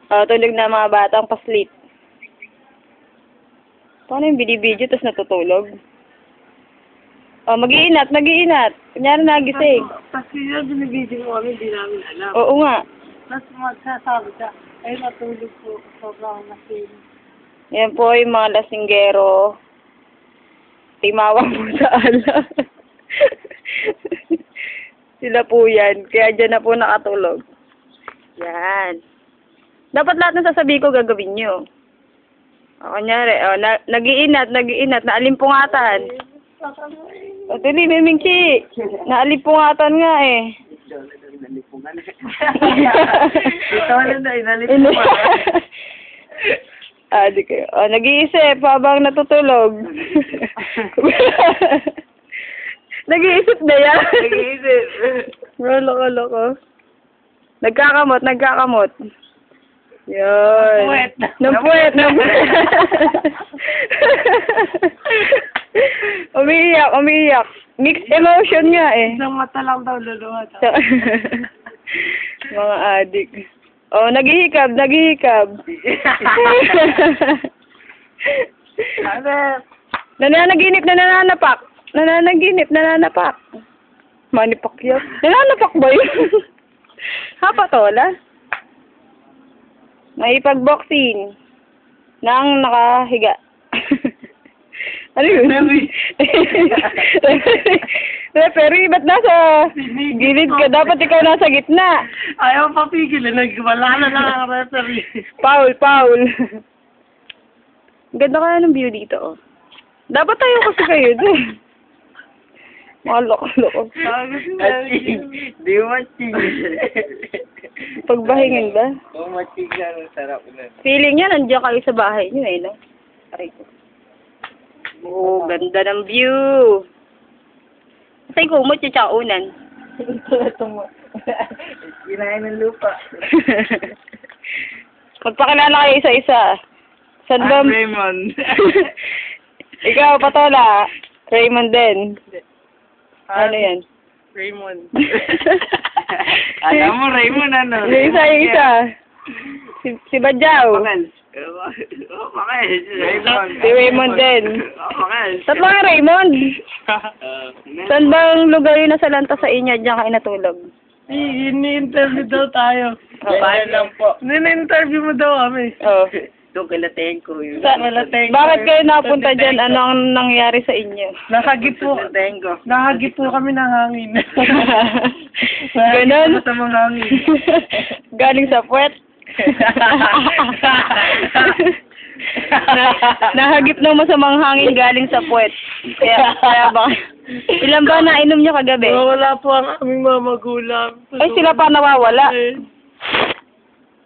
Tulog na mga batang paslit. Paano yung binibidyo tapos natutulog? Mag-iinat. Kunyari nagising. Kasi yung binibidyo mo kami, hindi namin alam. Oo nga. Tapos magsasabi ka, ay natulog po, sobrang lasing. Yan po yung mga lasinggero. Timawa po sa ala. Sila po yan. Kaya dyan na po nakatulog. Yan. Dapat lahat ng sasabihin ko gagawin nyo. Kunyari, nag-iinat, naalimpungatan. Tuloy, Mimingchi. Naalimpungatan nga eh. Ito na inalipungan. Di kayo. Nag-iisip habang natutulog. Nag-iisip na yan. Nag-iisip. Loko. Nagkakamot. Yun. Napuwet. Umiiyak. Mixed emotion nga eh. Isang mata lang daw luluha. Mga adik. Naghihikab. Nananaginip, nananapak. Manipakyat. Nananapak ba yun? Hapatola? May pagboxing nang nakahiga. Ano yun? Referee, ba't nasa gilid ka? Dapat ikaw nasa gitna. Ayaw papigil. Wala na ang referee. Foul. Ganda kaya ng view dito, oh. Dapat tayo kasi kayo dun. Mga loko-loko. Di matching. Pagbahingin ba? Matching na. Sarap na. Feeling niya, nandiyan kayo sa bahay niyo eh, no? Aray ko. Ganda ng view. Kasi kumot yung tsaunan. Kinain ng lupa. Magpakilala kayo isa-isa. San ba? Raymond. Ikaw, Patola. Raymond din. Ano yan? Raymond. Alam mo, Raymond, ano? Yung isa. Si Badjaw. Raymond. Si Raymond din. Tatlo nga Raymond. Saan bang lugar yung nasa lanta sa inyo? Diyan ka inatulog? Ini-interview daw tayo. Bahay lang po. Ini-interview mo daw kami. Oo. Doon kalating ko yun. Bakit kayo napunta dyan? Ano ang nangyari sa inyo? Nakagip po kami ng hangin. Ganon? Sa mga hangin. Galing sa puwet? Nahagip ng masamang hangin galing sa puwet. Kaya ba? Ilan ba nainom nyo kagabi? Wala po ang aming mga magulang. Ay, sila pa nawawala.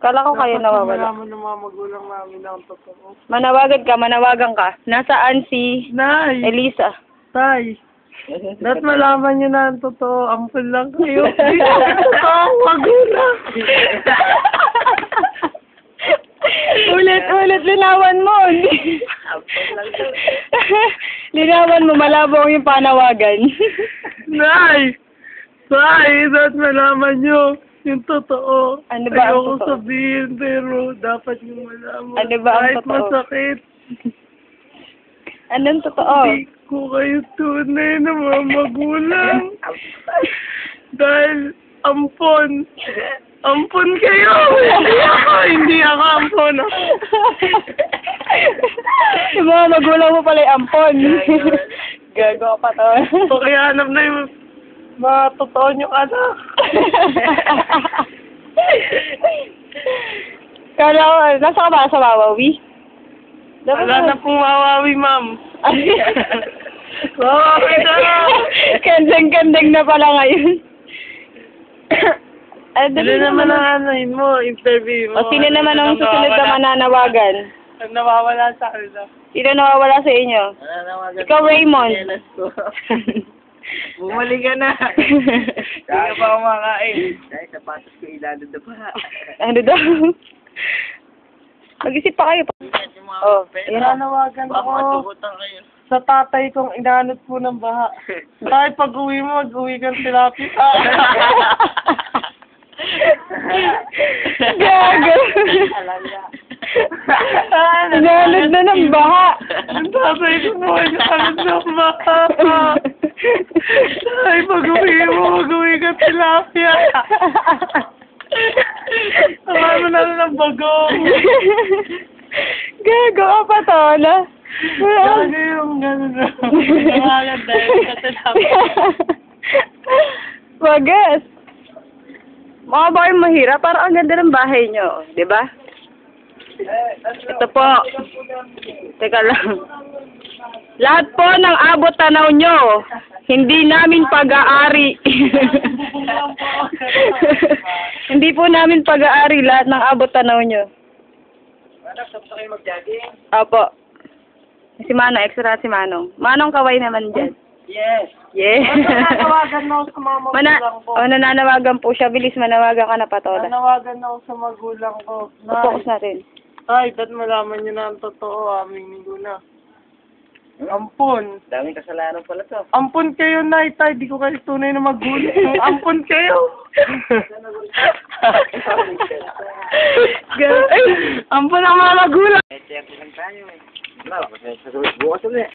Kala ko kayo nawawala. Malaman ng mga magulang namin ang totoo. Manawagan ka. Nasaan si Nay! Elisa? Tay! Dapat malaman nyo na ang totoo. Ampun lang kayo. Hindi ang totoo magulang. Ulit, linawan mo. Linawan mo, malabo yung panawagan. Nay! Dapat malaman nyo yung totoo. Ano ba ang Ayoko totoo? sabihin, pero dapat nyo malaman. Ano ba ang kahit totoo? masakit. Anong totoo? Hindi ko kayo tunay na mga magulang. Dahil ampon. Ampon kayo! Hindi ako ampon. Yung mga magulang mo pala yung ampon. Gago pa to. Pakihanap na yung mga totoo niyong anak. Kala ko, nasa ka ba sa Wawawi? Wala na pong wawawi, ma'am. Wawawi na! Kandeng-kandeng na pala ngayon. Sino naman ang anahin mo, interview mo? O sino naman ang susunod na mananawagan? Ang nawawala sa akin. Sino nawawala sa inyo? Ikaw, Raymond. Bumalik ka na. Hindi ka pa kumakain. Dahil sapatos ko ilalo na pa. Ano daw? Mag-isip pa kayo. Nanawagan ako sa tatay kong inanod po ng baha. Kahit pag-uwi mo, mag-uwi kang tilapia. Gago! Gago. Inanod na ng baha. Ang tatay ko po, inanod ng baha. Ay, pag-uwi ka tilapia. Tawag mo na ng bagong. Gago ka pa, Tola. Gago yung gano'n na. Tawagan dahil sa tilapia. Wagas. Mga ba kayong mahirap? Parang ang ganda ng bahay nyo, di ba? Ito po. Teka lang. Lahat po ng abot tanaw nyo, hindi namin pag-aari. Hindi po namin pag-aari lahat ng abot tanaw nyo. Stop na kayo mag-jogging? Opo. Si Manong, extra si Manong. Manong kaway naman dyan. Yes. Yeah. Nanawagan na ako sa mga magulang ko. Nananawagan po siya. Bilis, manawagan ka na, Patola. Nanawagan na ako sa magulang ko. Focus natin. Ay, ba't malaman niyo na ang totoo? Aminin ko na. Ampun. Daming kasalanan pala to. Ampun kayo, Nay. Tay, di ko kayo tunay na magulang. Ampun kayo. Ampun ang mga magulang. Lang tayo eh. Wala, bukas ulit.